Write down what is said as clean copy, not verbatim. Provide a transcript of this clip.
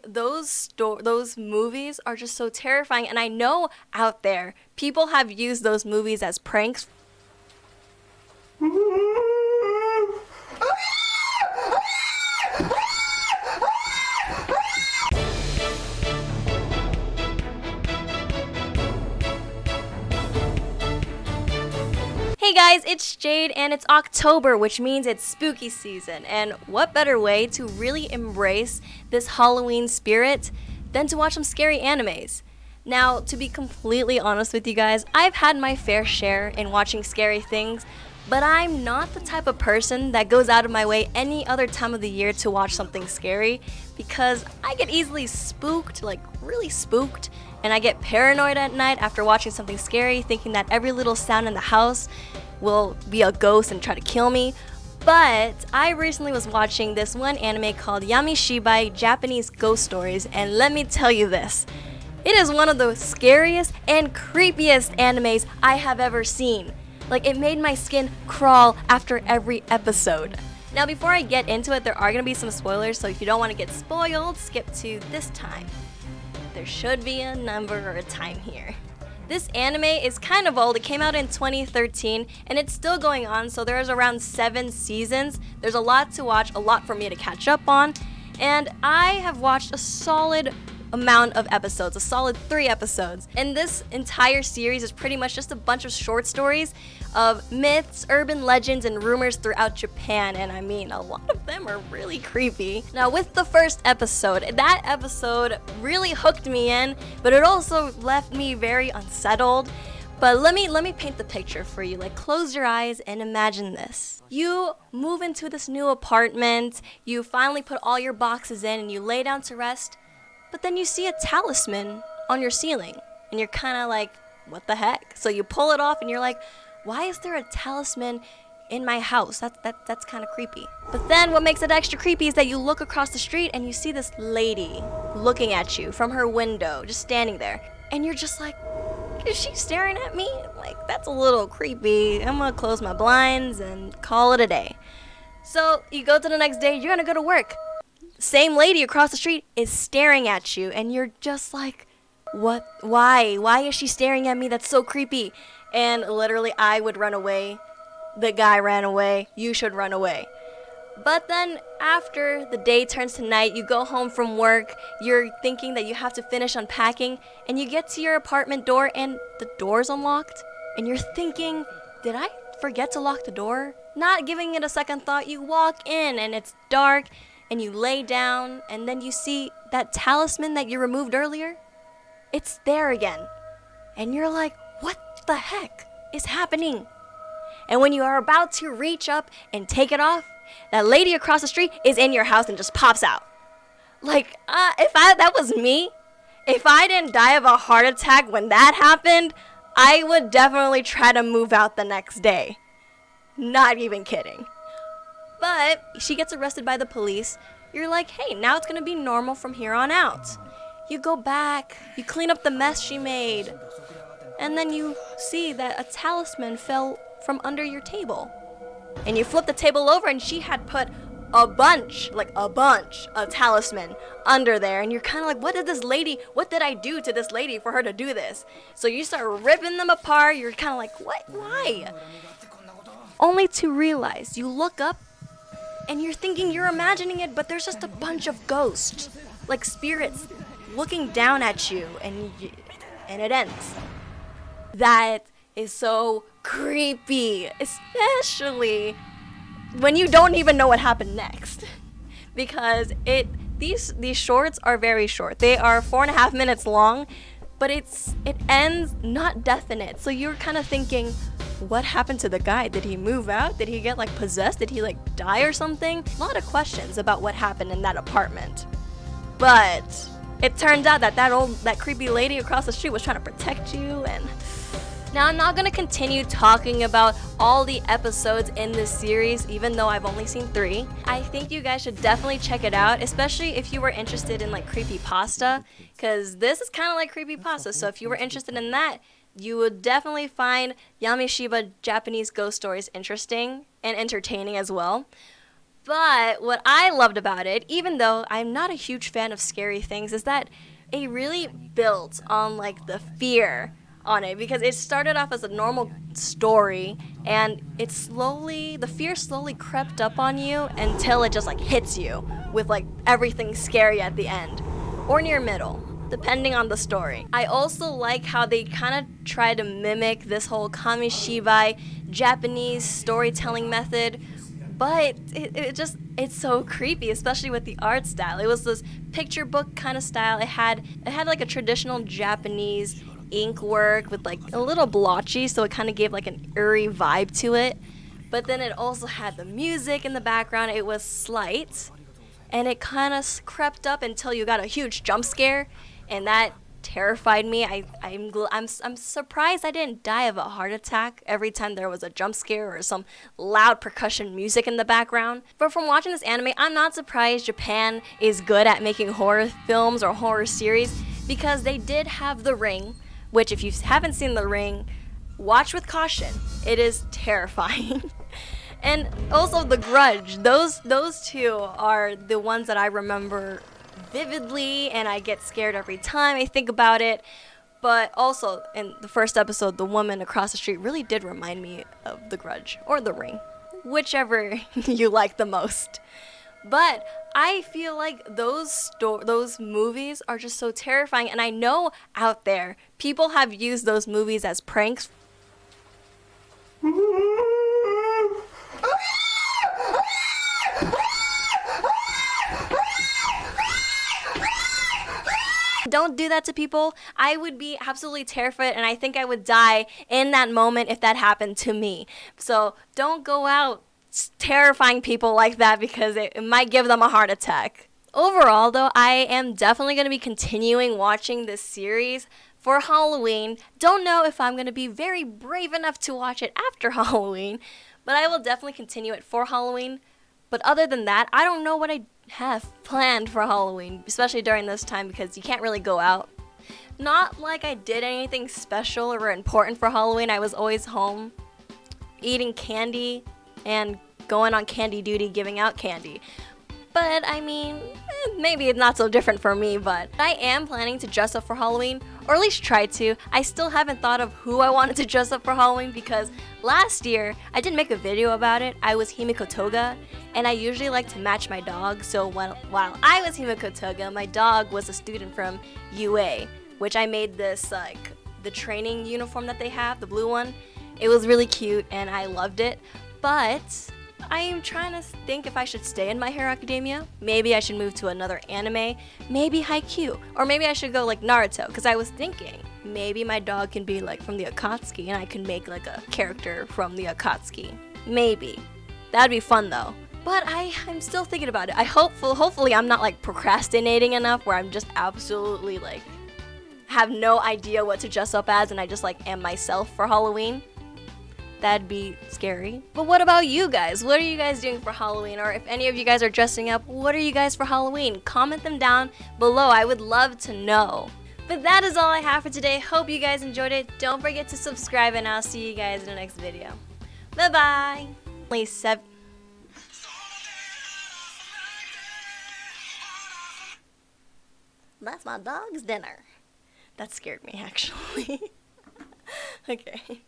those movies are just so terrifying, and I know out there people have used those movies as pranks. Hey guys, it's Jade and it's October, which means it's spooky season. And what better way to really embrace this Halloween spirit than to watch some scary animes? Now, to be completely honest with you guys, I've had my fair share in watching scary things, but I'm not the type of person that goes out of my way any other time of the year to watch something scary, because I get easily spooked, like really spooked, and I get paranoid at night after watching something scary, thinking that every little sound in the house will be a ghost and try to kill me. But I recently was watching this one anime called Yamishibai, Japanese Ghost Stories, and let me tell you this. It is one of the scariest and creepiest animes I have ever seen. Like, it made my skin crawl after every episode. Now, before I get into it, there are going to be some spoilers, so if you don't want to get spoiled, skip to this time. There should be a number or a time here. This anime is kind of old. It came out in 2013 and it's still going on, so there's around 7 seasons. There's a lot to watch, a lot for me to catch up on, and I have watched a solid amount of episodes, a solid 3 episodes. And this entire series is pretty much just a bunch of short stories of myths, urban legends, and rumors throughout Japan, and I mean, a lot of them are really creepy. Now, with the first episode, that episode really hooked me in, but it also left me very unsettled. But let me paint the picture for you. Like, close your eyes and imagine this. You move into this new apartment, you finally put all your boxes in, and you lay down to rest, but then you see a talisman on your ceiling, and you're kind of like, what the heck? So you pull it off, and you're like, why is there a talisman in my house? That's kind of creepy. But then what makes it extra creepy is that you look across the street and you see this lady looking at you from her window, just standing there. And you're just like, is she staring at me? Like, that's a little creepy. I'm gonna close my blinds and call it a day. So you go to the next day, you're gonna go to work. Same lady across the street is staring at you, and you're just like, what? Why is she staring at me? That's so creepy. And literally, I would run away. The guy ran away. You should run away. But then after the day turns to night, you go home from work, you're thinking that you have to finish unpacking, and you get to your apartment door and the door's unlocked, and you're thinking, did I forget to lock the door? Not giving it a second thought, you walk in and it's dark, and you lay down, and then you see that talisman that you removed earlier. It's there again. And you're like, what the heck is happening? And when you are about to reach up and take it off, that lady across the street is in your house and just pops out. Like, if that was me, if I didn't die of a heart attack when that happened, I would definitely try to move out the next day. Not even kidding. But she gets arrested by the police. You're like, hey, now it's gonna be normal from here on out. You go back, you clean up the mess she made, and then you see that a talisman fell from under your table. And you flip the table over and she had put a bunch of talisman under there, and you're kind of like, what did I do to this lady for her to do this? So you start ripping them apart. You're kind of like, what? Why? Only to realize, you look up and you're thinking you're imagining it, but there's just a bunch of ghosts, like spirits, looking down at you, and it ends. That is so creepy, especially when you don't even know what happened next, because these shorts are very short. They are 4.5 minutes long, but it ends not definite. So you're kind of thinking, what happened to the guy? Did he move out? Did he get like possessed? Did he like die or something? A lot of questions about what happened in that apartment. But it turns out that creepy lady across the street was trying to protect you. And now, I'm not going to continue talking about all the episodes in this series, even though I've only seen 3. I think you guys should definitely check it out, especially if you were interested in like creepypasta, because this is kind of like creepypasta. So if you were interested in that, you would definitely find Yamishiba Japanese Ghost Stories interesting and entertaining as well. But what I loved about it, even though I'm not a huge fan of scary things, is that it really built on like the fear on it, because it started off as a normal story and the fear slowly crept up on you until it just like hits you with like everything scary at the end or near middle, depending on the story. I also like how they kind of try to mimic this whole Kamishibai Japanese storytelling method, but it's so creepy, especially with the art style. It was this picture book kind of style. It had like a traditional Japanese ink work with like a little blotchy, so it kind of gave like an eerie vibe to it. But then it also had the music in the background. It was slight, and it kind of crept up until you got a huge jump scare, and that terrified me. I'm surprised I didn't die of a heart attack every time there was a jump scare or some loud percussion music in the background. But from watching this anime, I'm not surprised Japan is good at making horror films or horror series, because they did have The Ring, which if you haven't seen The Ring, watch with caution. It is terrifying. And also The Grudge. Those two are the ones that I remember vividly, and I get scared every time I think about it. But also, in the first episode, the woman across the street really did remind me of The Grudge, or The Ring, whichever you like the most. But I feel like those movies are just so terrifying, and I know out there people have used those movies as pranks. Don't do that to people. I would be absolutely terrified, and I think I would die in that moment if that happened to me. So don't go out terrifying people like that, because it might give them a heart attack. Overall, though, I am definitely going to be continuing watching this series for Halloween. Don't know if I'm going to be very brave enough to watch it after Halloween, but I will definitely continue it for Halloween. But other than that, I don't know what I have planned for Halloween, especially during this time, because you can't really go out. Not like I did anything special or important for Halloween. I was always home eating candy and going on candy duty, giving out candy. But I mean, maybe it's not so different for me, but I am planning to dress up for Halloween, or at least try to. I still haven't thought of who I wanted to dress up for Halloween, because last year I did make a video about it. I was Himiko Toga, and I usually like to match my dog. So while I was Himiko Toga, my dog was a student from UA, which I made this like the training uniform that they have, the blue one. It was really cute and I loved it. But I am trying to think if I should stay in My Hero Academia. Maybe I should move to another anime. Maybe Haikyuu. Or maybe I should go like Naruto. Because I was thinking maybe my dog can be like from the Akatsuki, and I can make like a character from the Akatsuki. Maybe. That'd be fun though. But I'm still thinking about it. Hopefully I'm not like procrastinating enough where I'm just absolutely like have no idea what to dress up as, and I just like am myself for Halloween. That'd be scary. But what about you guys? What are you guys doing for Halloween? Or if any of you guys are dressing up, what are you guys for Halloween? Comment them down below. I would love to know. But that is all I have for today. Hope you guys enjoyed it. Don't forget to subscribe, and I'll see you guys in the next video. Bye-bye. Only 7... That's my dog's dinner. That scared me, actually. Okay.